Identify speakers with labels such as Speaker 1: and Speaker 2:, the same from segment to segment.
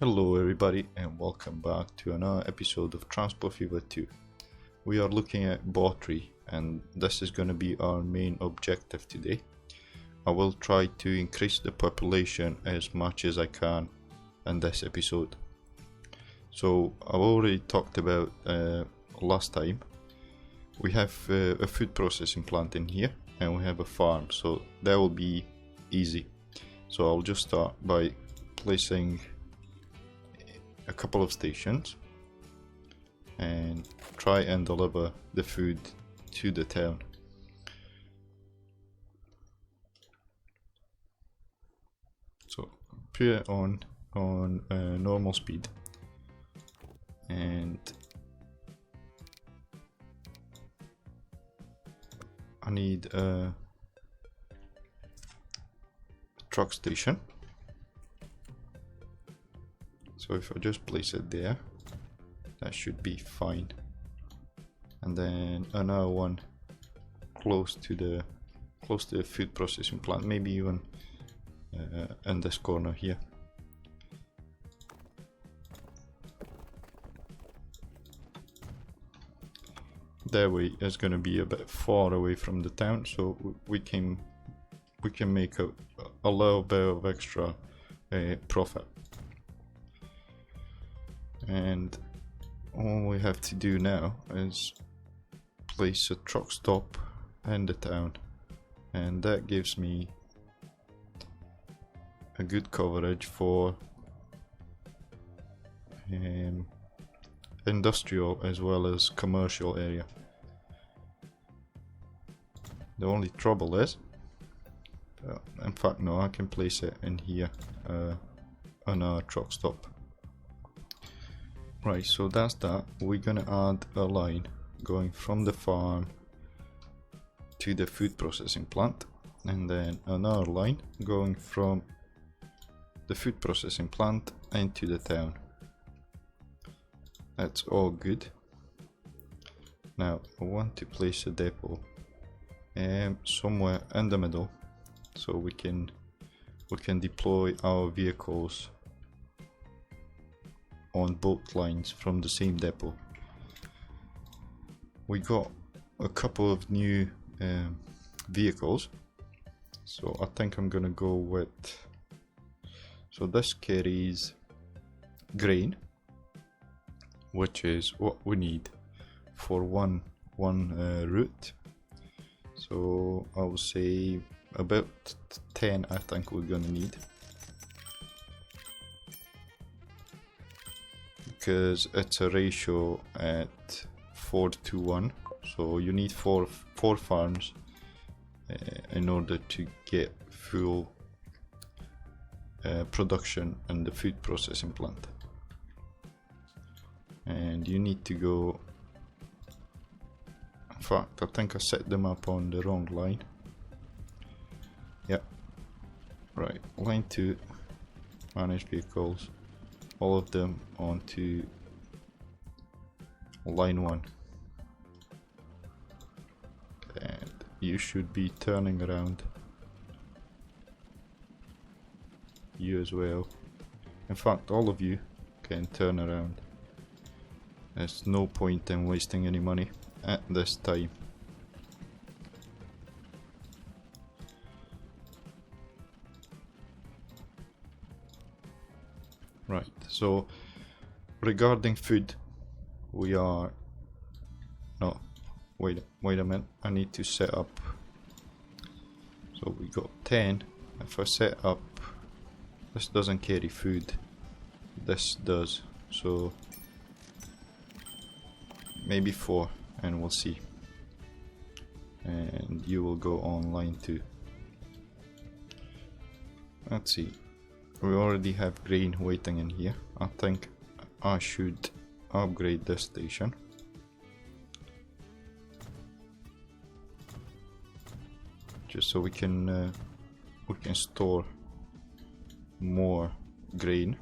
Speaker 1: Hello everybody and welcome back to another episode of Transport Fever 2. We are looking at Bawtry and this is going to be our main objective today. I will try to increase the population as much as I can in this episode. So I've already talked about last time. We have a food processing plant in here and we have a farm, so that will be easy. So I'll just start by placing a couple of stations and try and deliver the food to the town. So put it on normal speed and I need a truck station. So if I just place it there, that should be fine. And then another one close to the food processing plant, maybe even in this corner here. That way it's going to be a bit far away from the town, so we can make a little bit of extra profit. And all we have to do now is place a truck stop in the town, and that gives me a good coverage for industrial as well as commercial area. The only trouble is, in fact no, I can place it in here on our truck stop. Right, so that's that. We're gonna add a line going from the farm to the food processing plant, and then another line going from the food processing plant into the town. That's all good. Now I want to place a depot somewhere in the middle so we can deploy our vehicles on both lines from the same depot. We got a couple of new vehicles, so I think I'm gonna go with, so this carries grain, which is what we need for one route. So I will say about 10 I think we're gonna need, because it's a ratio at 4:1, so you need four farms in order to get full production in the food processing plant. And you need to go, in fact I think I set them up on the wrong line. Yeah, right, line 2, manage vehicles, all of them onto line 1, and you should be turning around, you as well. In fact all of you can turn around. There's no point in wasting any money at this time. Right, so regarding food, we are, no, wait a minute, I need to set up, so we got 10, if I set up, this doesn't carry food, this does, so maybe 4 and we'll see. And you will go on line 2. Let's see. We already have grain waiting in here. I think I should upgrade this station. Just so we can store more grain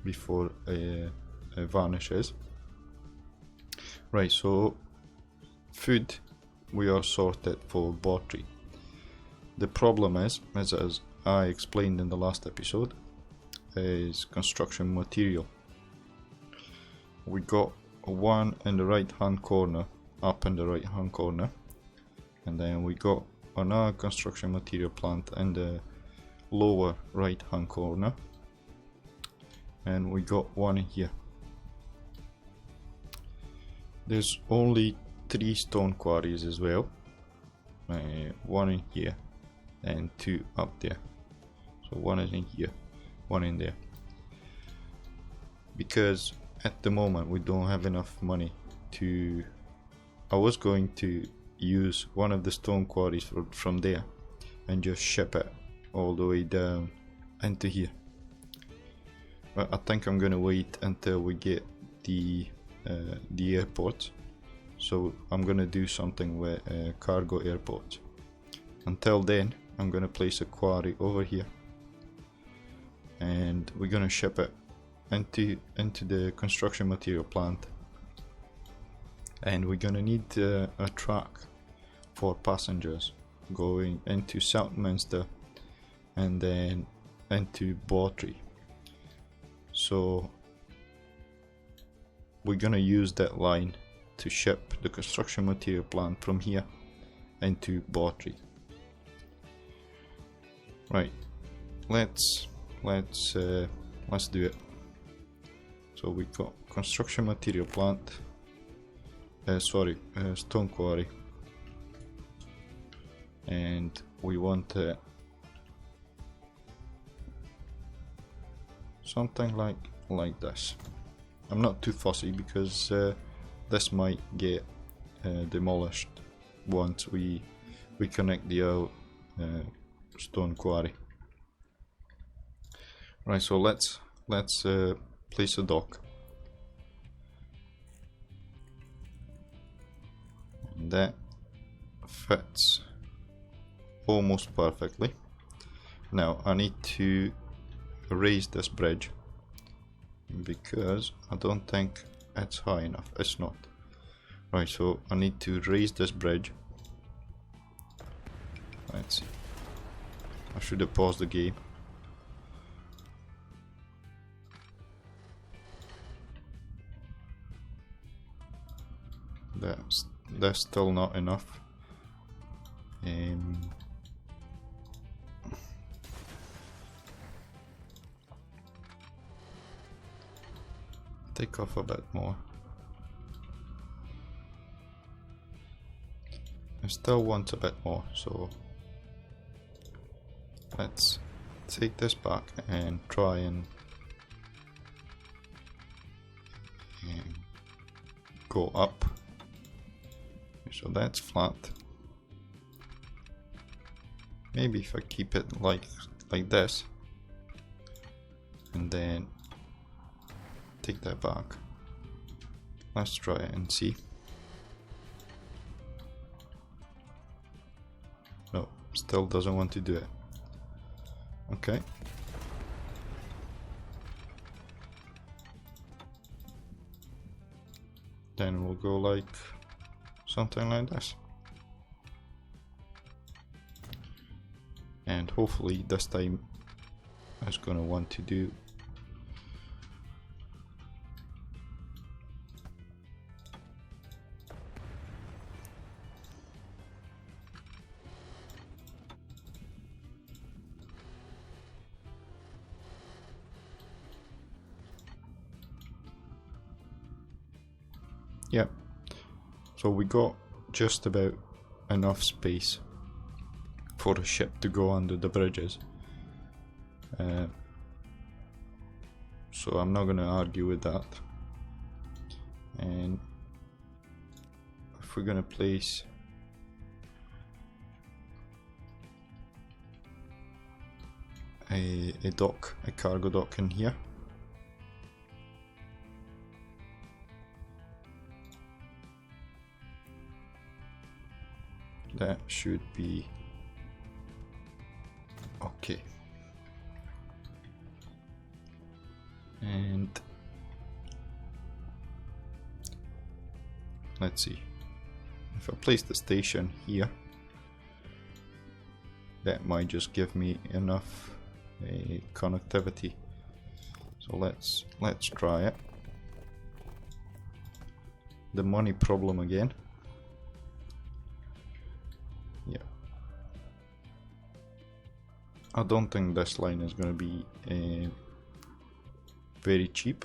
Speaker 1: before it vanishes. Right, so food we are sorted for Bawtry. The problem is, as I explained in the last episode, is construction material. We got one in the right hand corner, up in the right hand corner, and then we got another construction material plant in the lower right hand corner, and we got one here. There's only 3 stone quarries as well, one in here and 2 up there. So one is in here, one in there, because at the moment we don't have enough money to... I was going to use one of the stone quarries from there and just ship it all the way down into here, but I think I'm gonna wait until we get the airport. So I'm gonna do something with cargo airport. Until then, I'm gonna place a quarry over here, and we're gonna ship it into the construction material plant, and we're gonna need a track for passengers going into Southminster and then into Bawtry. So we're gonna use that line to ship the construction material plant from here into Bawtry. Right, let's do it. So we got construction material plant, stone quarry, and we want something like this. I'm not too fussy because this might get demolished once we connect the stone quarry. Right, so let's place a dock. And that fits almost perfectly. Now I need to raise this bridge because I don't think it's high enough. It's not. Right, so I need to raise this bridge. Let's see. I should have paused the game. That's still not enough. Take off a bit more. I still want a bit more, so let's take this back and try and go up. So that's flat. Maybe if I keep it like this and then take that back. Let's try it and see. No, still doesn't want to do it. Okay. Then we'll go like something like this. And hopefully this time it's gonna want to do yeah. So we got just about enough space for a ship to go under the bridges. So I'm not going to argue with that. And if we're going to place a cargo dock in here. That should be okay. And let's see, if I place the station here, that might just give me enough connectivity So let's try it. The money problem again. Yeah. I don't think this line is going to be very cheap.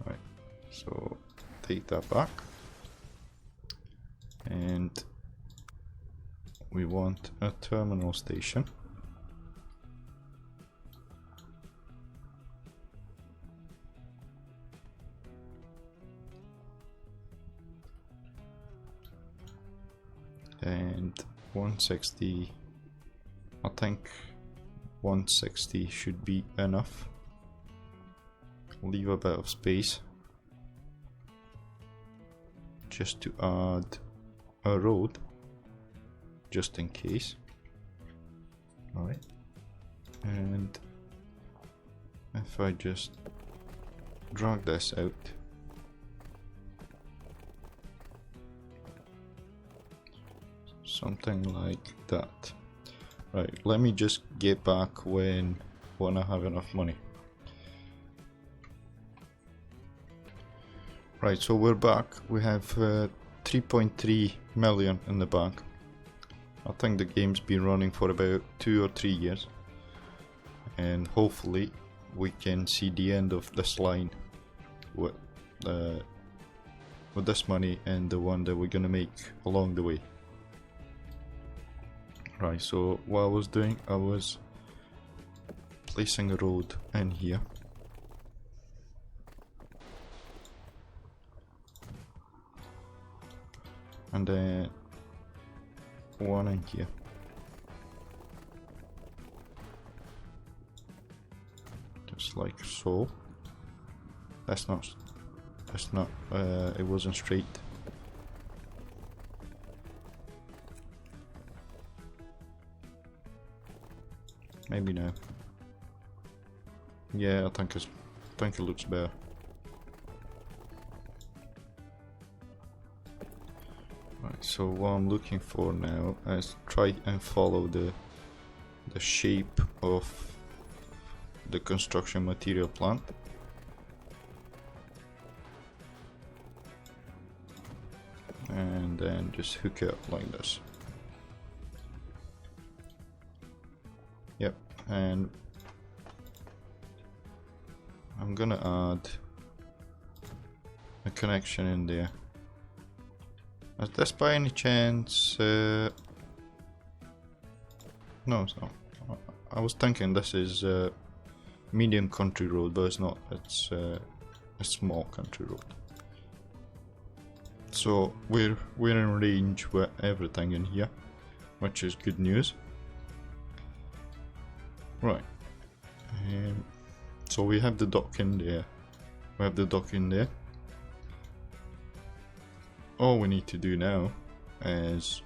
Speaker 1: Right. So take that back. And we want a terminal station. And 160, I think 160 should be enough. Leave a bit of space just to add a road, just in case. Alright, and if I just drag this out, something like that. Right, let me just get back when I have enough money. Right, so we're back. We have 3.3 million in the bank. I think the game's been running for about 2 or 3 years, and hopefully we can see the end of this line with this money and the one that we're gonna make along the way. Right, so what I was doing, I was placing a road in here. And then one in here. Just like so. That's not, it wasn't straight. Maybe now. Yeah, I think it looks better. Right, so what I'm looking for now is try and follow the shape of the construction material plant. And then just hook it up like this. Yep, and I'm gonna add a connection in there. Is this by any chance? No, it's not. I was thinking this is a medium country road, but it's not. It's a small country road. So we're in range with everything in here, which is good news. Right. So we have the dock in there. We have the dock in there. All we need to do now is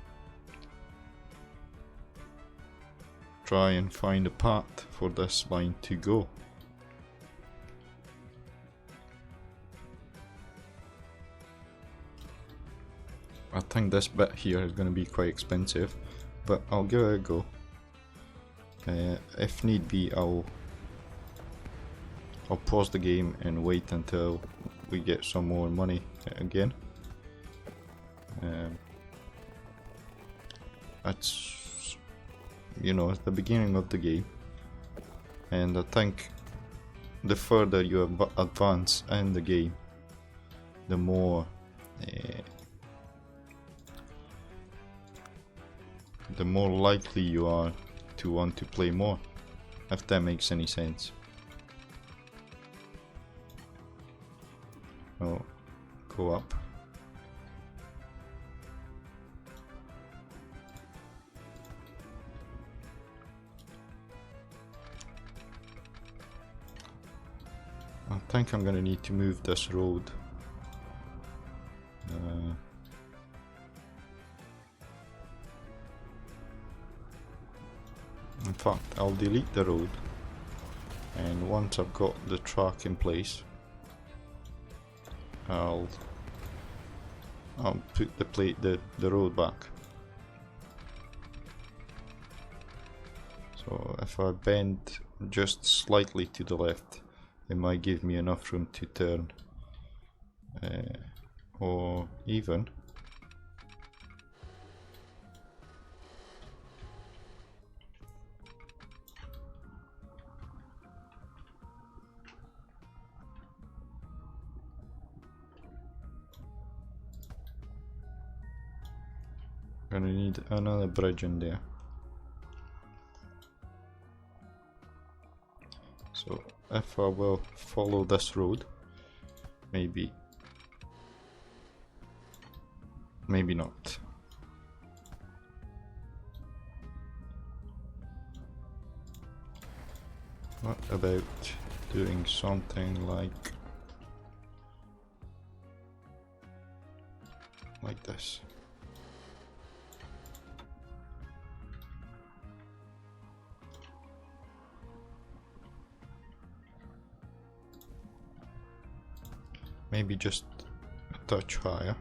Speaker 1: try and find a path for this line to go. I think this bit here is going to be quite expensive, but I'll give it a go. If need be, I'll pause the game and wait until we get some more money again. It's, you know, it's the beginning of the game, and I think the further you advance in the game, the more likely you are to want to play more, if that makes any sense. Oh, go up. I think I'm gonna need to move this road. In fact, I'll delete the road, and once I've got the track in place, I'll put the road back. if I bend just slightly to the left, it might give me enough room to turn. Or even gonna need another bridge in there. So if I will follow this road, maybe not. What about doing something like this? Maybe just a touch higher,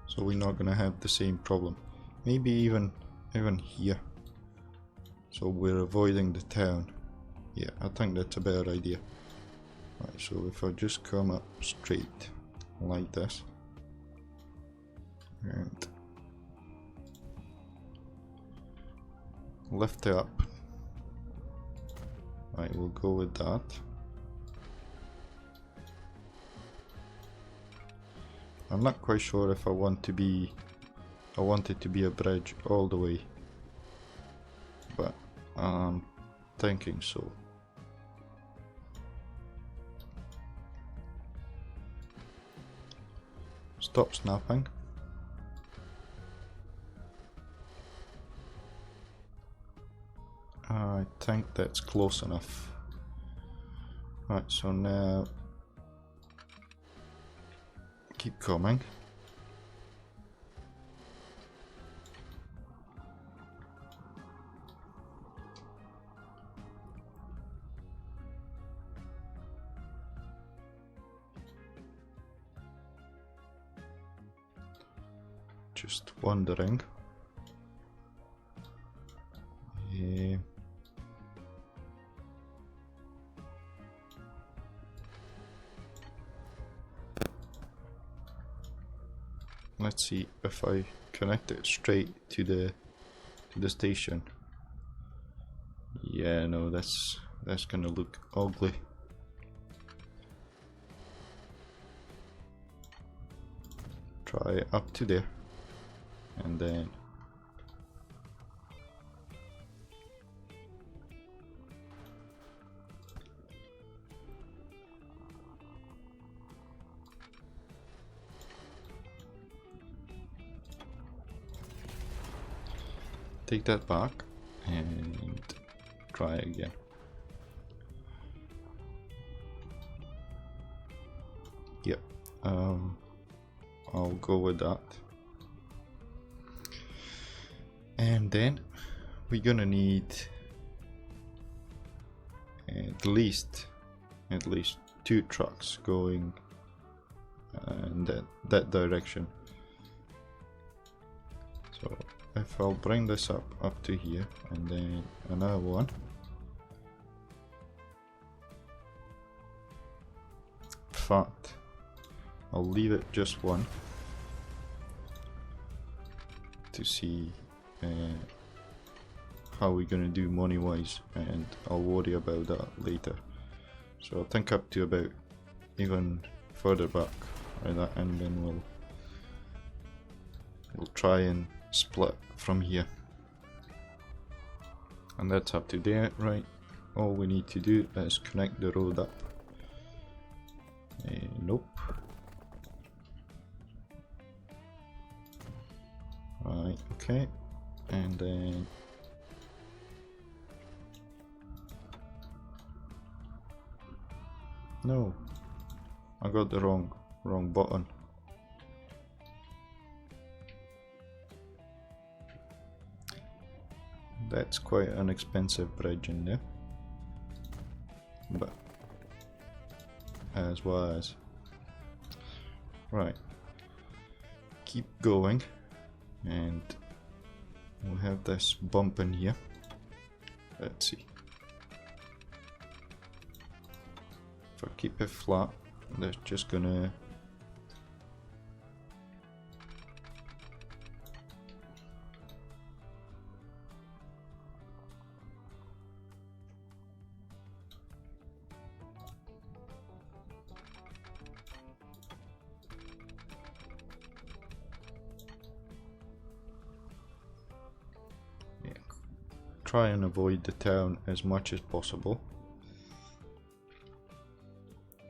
Speaker 1: so we're not gonna have the same problem. Maybe even here, so we're avoiding the town. Yeah, I think that's a better idea. Right, so if I just come up straight like this and lift it up, right, we'll go with that. I'm not quite sure if I want it to be a bridge all the way, but I'm thinking so. Stop snapping. I think that's close enough. Right, so now keep coming. Just wondering. Yeah. Let's see if I connect it straight to the station. Yeah, no, that's gonna look ugly. Try it up to there, and then take that back and try again. Yep, I'll go with that. And then we're gonna need at least 2 trucks going in that direction. So if I'll bring this up to here, and then another one. In fact, I'll leave it just one to see how we're gonna do money wise, and I'll worry about that later. So I'll think up to about even further back like that, and then we'll try and split from here, and that's up to there. Right, all we need to do is connect the road up. Nope. Right, okay, and then no, I got the wrong button. That's quite an expensive bridge in there, but as was. Right, keep going, and we have this bump in here. let's see. If I keep it flat, that's just gonna try and avoid the town as much as possible,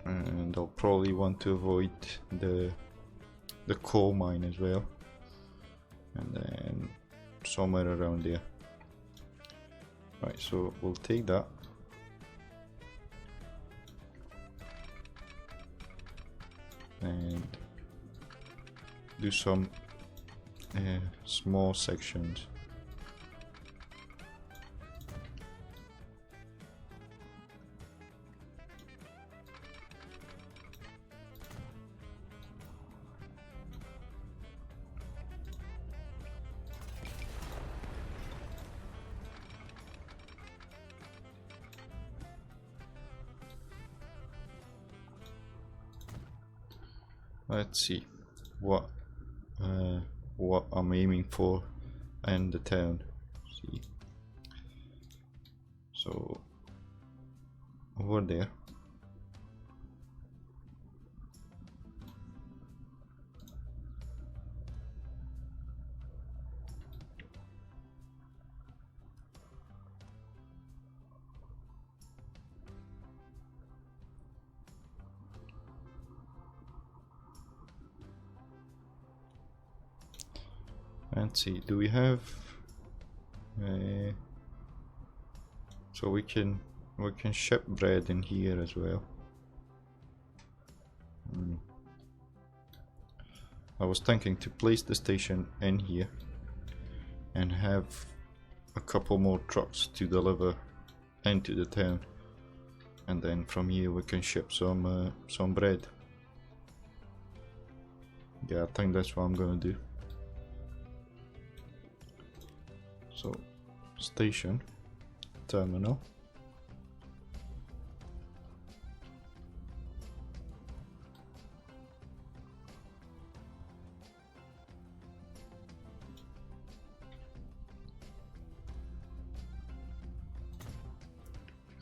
Speaker 1: and I'll probably want to avoid the coal mine as well, and then somewhere around there. Right, so we'll take that and do some small sections. Let's see what I'm aiming for in the town. See, so over there. Let's see, do we have so we can ship bread in here as well. I was thinking to place the station in here and have a couple more trucks to deliver into the town, and then from here we can ship some bread. Yeah, I think that's what I'm gonna do. So, station, terminal.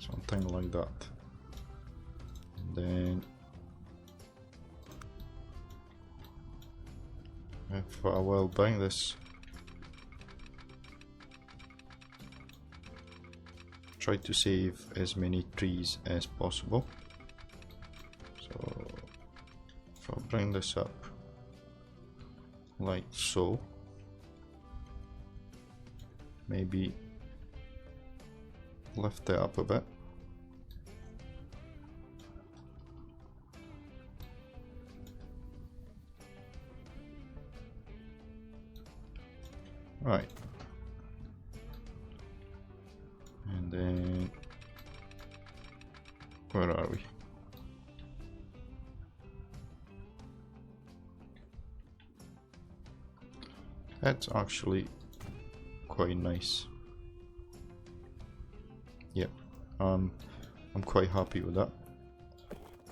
Speaker 1: Something like that. And then, if I will bring this, try to save as many trees as possible. So if I bring this up like so, maybe lift it up a bit. Right. And then, where are we? That's actually quite nice. Yep, I'm quite happy with that.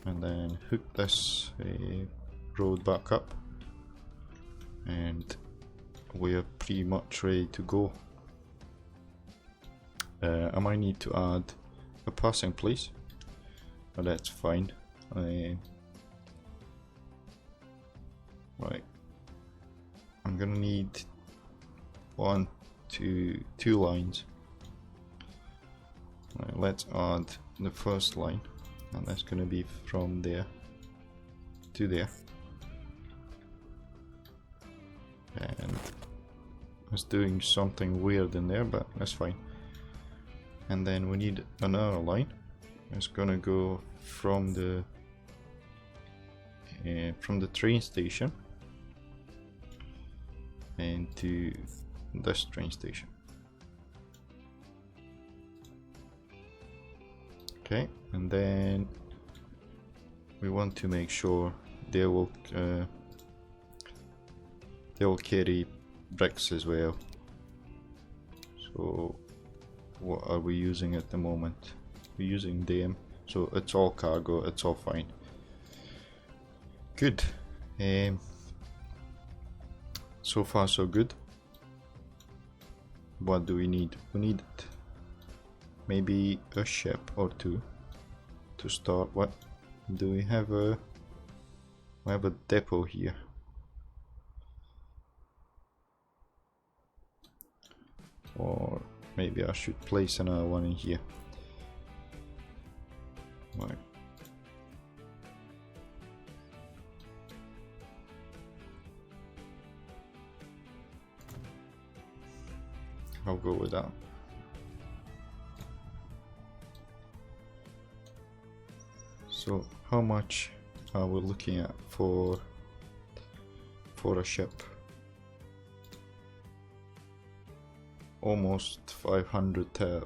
Speaker 1: And then hook this road back up, and we're pretty much ready to go. I might need to add a passing place, but that's fine. Right, I'm gonna need two lines. Right, let's add the first line, and that's gonna be from there to there, and it's doing something weird in there, but that's fine. And then we need another line. It's gonna go from the train station into this train station. Okay, and then we want to make sure they will carry bricks as well. So what are we using at the moment? We're using DM, so it's all cargo, it's all fine. Good. So far so good. What do we need? We need maybe a ship or two to start. What do we have? We have a depot here. Or maybe I should place another one in here. Right. I'll go with that. So how much are we looking at for a ship? Almost 500k.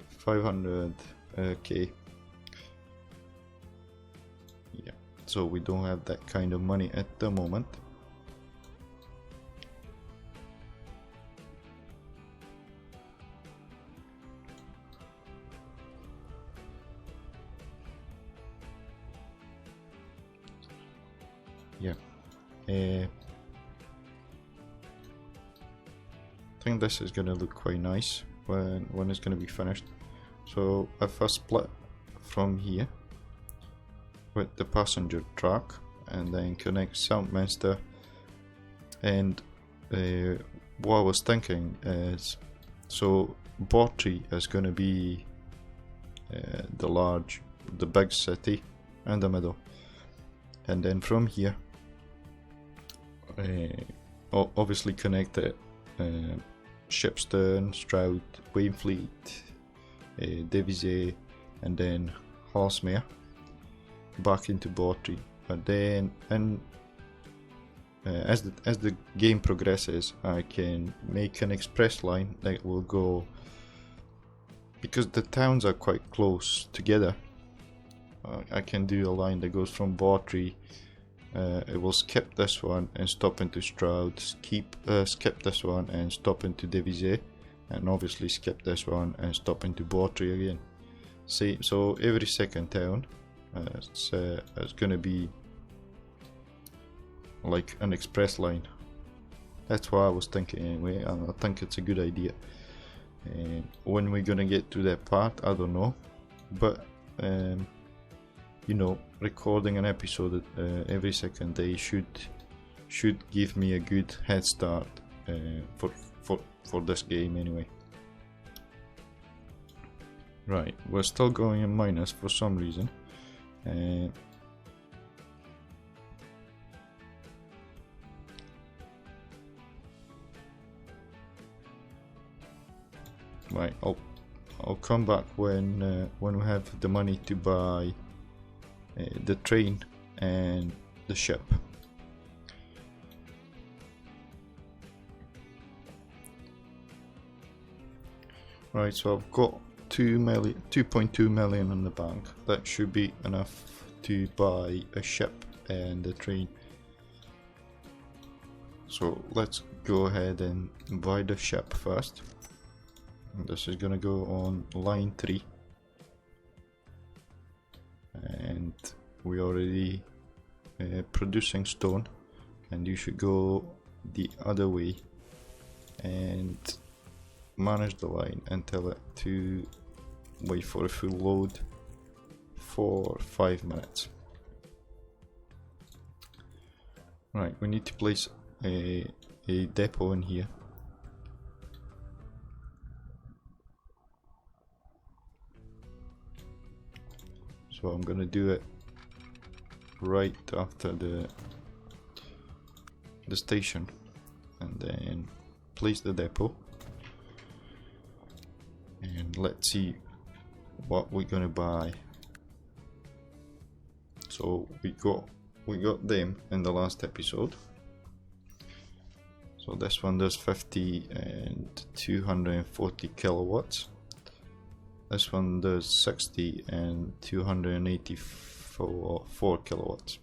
Speaker 1: Yeah, so we don't have that kind of money at the moment. Yeah, I think this is gonna look quite nice when it's gonna be finished. So if I split from here with the passenger track and then connect Southminster, and what I was thinking is, so Bawtry is gonna be the big city in the middle, and then from here obviously connect it Shipstone, Stroud, Wainfleet, Devizay, and then Horsemere back into Bawtry. But then, as the game progresses, I can make an express line that will go, because the towns are quite close together. I can do a line that goes from Bawtry. It will skip this one and stop into Stroud, skip this one and stop into Devizay, and obviously skip this one and stop into Bawtry again. See, so every second town it's gonna be like an express line. That's what I was thinking anyway, and I think it's a good idea. When we're gonna get to that part, I don't know, but you know, recording an episode every second day should give me a good head start for this game anyway. Right, we're still going in minus for some reason. Right, I'll come back when we have the money to buy the train and the ship. Right, so I've got 2.2 million in the bank. That should be enough to buy a ship and a train. So let's go ahead and buy the ship first. And this is gonna go on line 3. And we already producing stone, and you should go the other way and manage the line and tell it to wait for a full load for 5 minutes. Right, we need to place a depot in here. So I'm gonna do it right after the station, and then place the depot, and let's see what we're gonna buy. So we got them in the last episode. So this one does 50 and 240 kilowatts. This one does 60 and 284 kilowatts.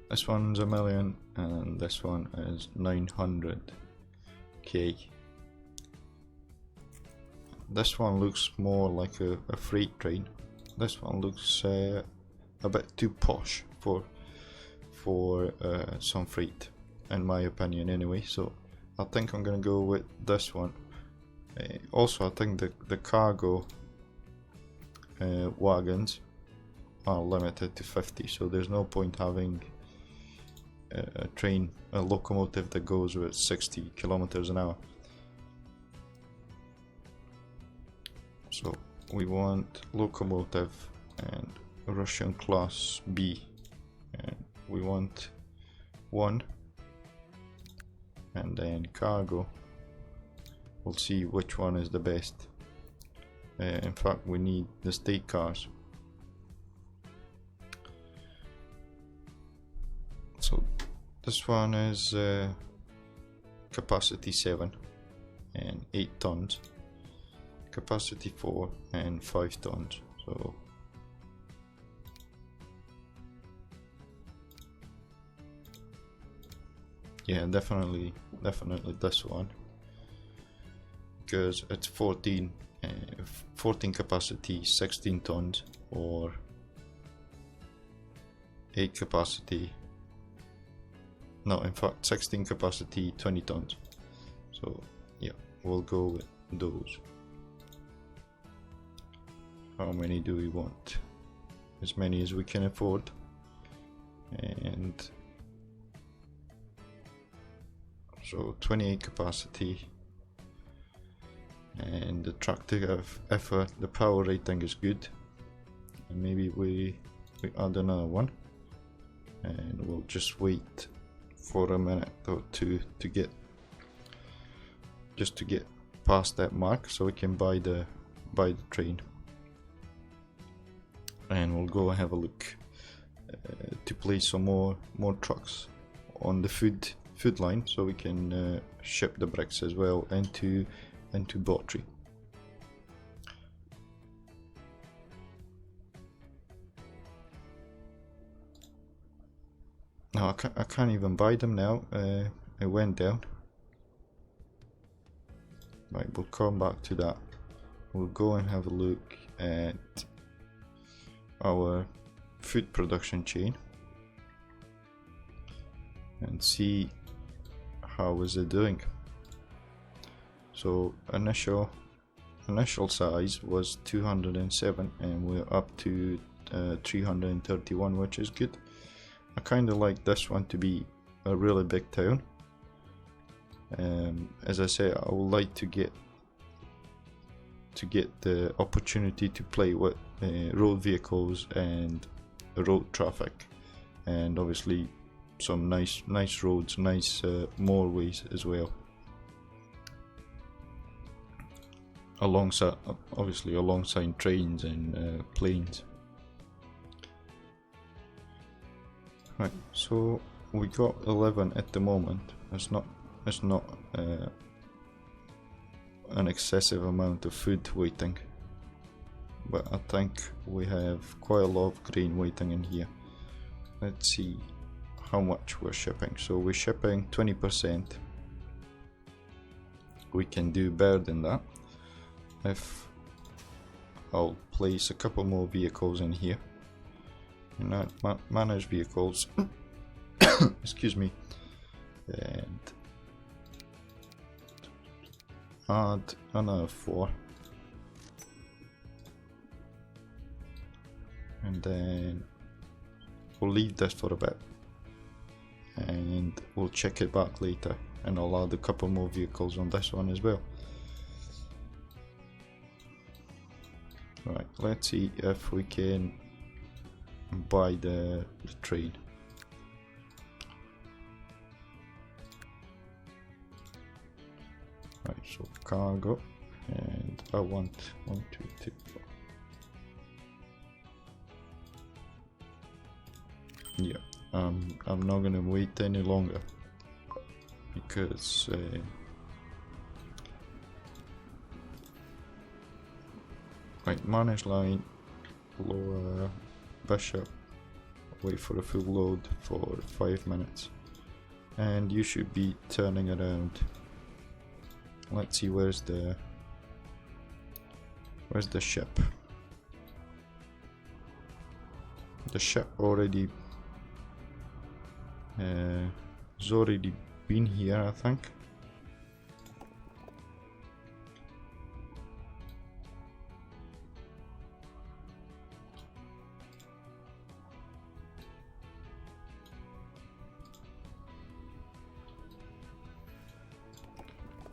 Speaker 1: This one's a million, and this one is 900k. This one looks more like a freight train. This one looks a bit too posh for some freight, in my opinion anyway, so I think I'm gonna go with this one. Also, I think the cargo wagons are limited to 50, so there's no point having a locomotive that goes with 60 kilometers an hour. So we want locomotive and Russian class B, and we want one, and then cargo. We'll see which one is the best. In fact, we need the state cars. So this one is capacity 7 and 8 tons, capacity 4 and 5 tons. So yeah, definitely this one, because it's 14 capacity 16 tons, or 8 capacity, no, in fact 16 capacity 20 tons. So yeah, we'll go with those. How many do we want? As many as we can afford. And so 28 capacity, and the tractive effort, the power rating is good, and maybe we add another one, and we'll just wait for a minute or two to get past that mark so we can buy the train, and we'll go and have a look to place some more trucks on the food line, so we can ship the bricks as well into Bawtry. No, I can't even buy them now. It went down. Right, we'll come back to that. We'll go and have a look at our food production chain and see how is it doing. So initial size was 207, and we're up to 331, which is good. I kind of like this one to be a really big town. As I say, I would like to get the opportunity to play with road vehicles and road traffic, and obviously some nice roads, nice motorways as well, alongside trains and planes. Right, so we got 11 at the moment. It's not an excessive amount of food waiting, but I think we have quite a lot of grain waiting in here. Let's see how much we're shipping. So we're shipping 20%. We can do better than that if I'll place a couple more vehicles in here, and manage vehicles excuse me, and add another 4, and then we'll leave this for a bit and we'll check it back later, and I'll add a couple more vehicles on this one as well. Right, let's see if we can buy the train. Right, so cargo, and I want 1, 2, 3, 4. Yeah, I'm not gonna wait any longer, because right, manage line, lower Bishop, wait for a full load for 5 minutes, and you should be turning around. Let's see, where's the Where's the ship? The ship already has already been here, I think.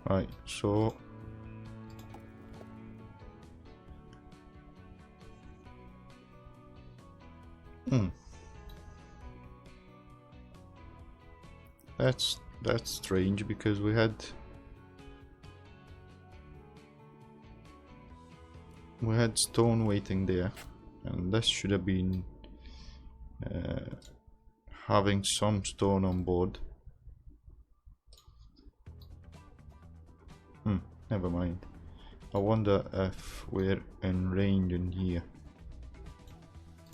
Speaker 1: Right, so that's strange, because we had stone waiting there, and this should have been having some stone on board. Never mind. I wonder if we're in range in here.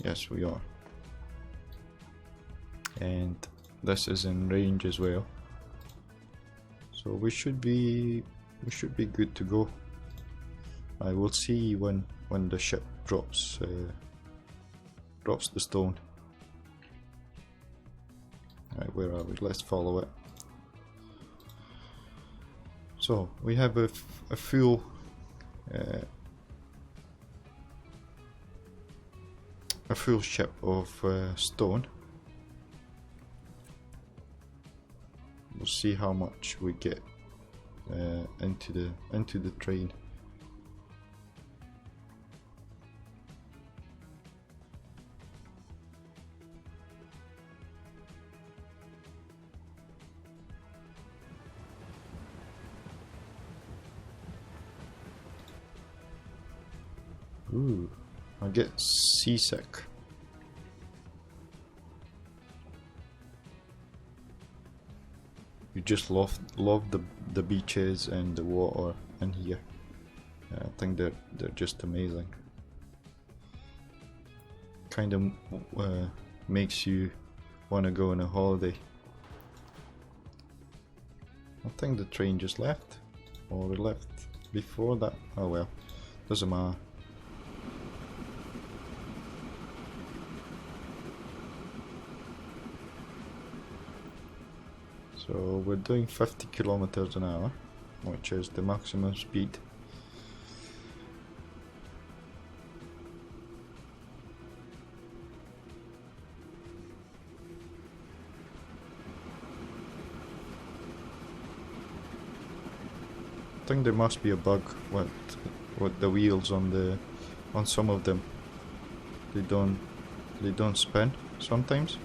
Speaker 1: Yes, we are. And this is in range as well. So we should be good to go. I will see when the ship drops the stone. Right, where are we? Let's follow it. So we have a full ship of stone. We'll see how much we get into the train. Ooh, I get seasick. You just love the beaches and the water in here. I think they're just amazing. Kind of makes you want to go on a holiday. I think the train just left, or it left before that. Oh well, doesn't matter. So we're doing 50 kilometers an hour, which is the maximum speed. I think there must be a bug with the wheels on some of them. They don't spin sometimes.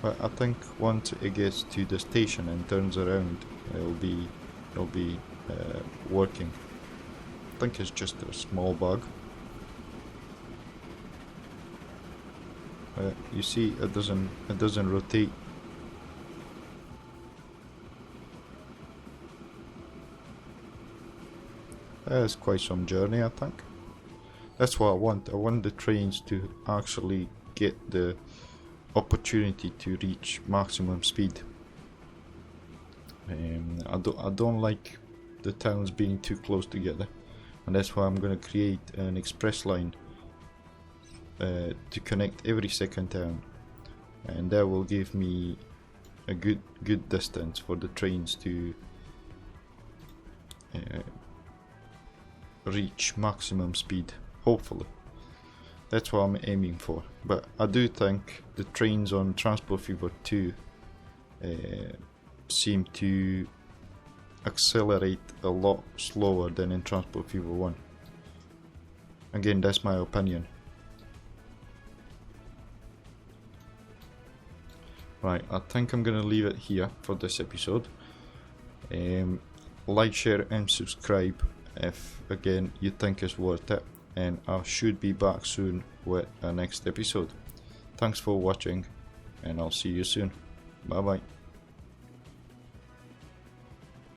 Speaker 1: But I think once it gets to the station and turns around, it'll be working. I think it's just a small bug. You see, it doesn't rotate. It's quite some journey, I think. That's what I want. I want the trains to actually get the opportunity to reach maximum speed. I don't like the towns being too close together, and that's why I'm going to create an express line to connect every second town, and that will give me a good distance for the trains to reach maximum speed, hopefully. That's what I'm aiming for. But I do think the trains on Transport Fever 2 seem to accelerate a lot slower than in Transport Fever 1. Again, that's my opinion. Right, I think I'm gonna leave it here for this episode. Like, share and subscribe if again you think it's worth it, and I should be back soon with a next episode. Thanks for watching, and I'll see you soon. Bye bye.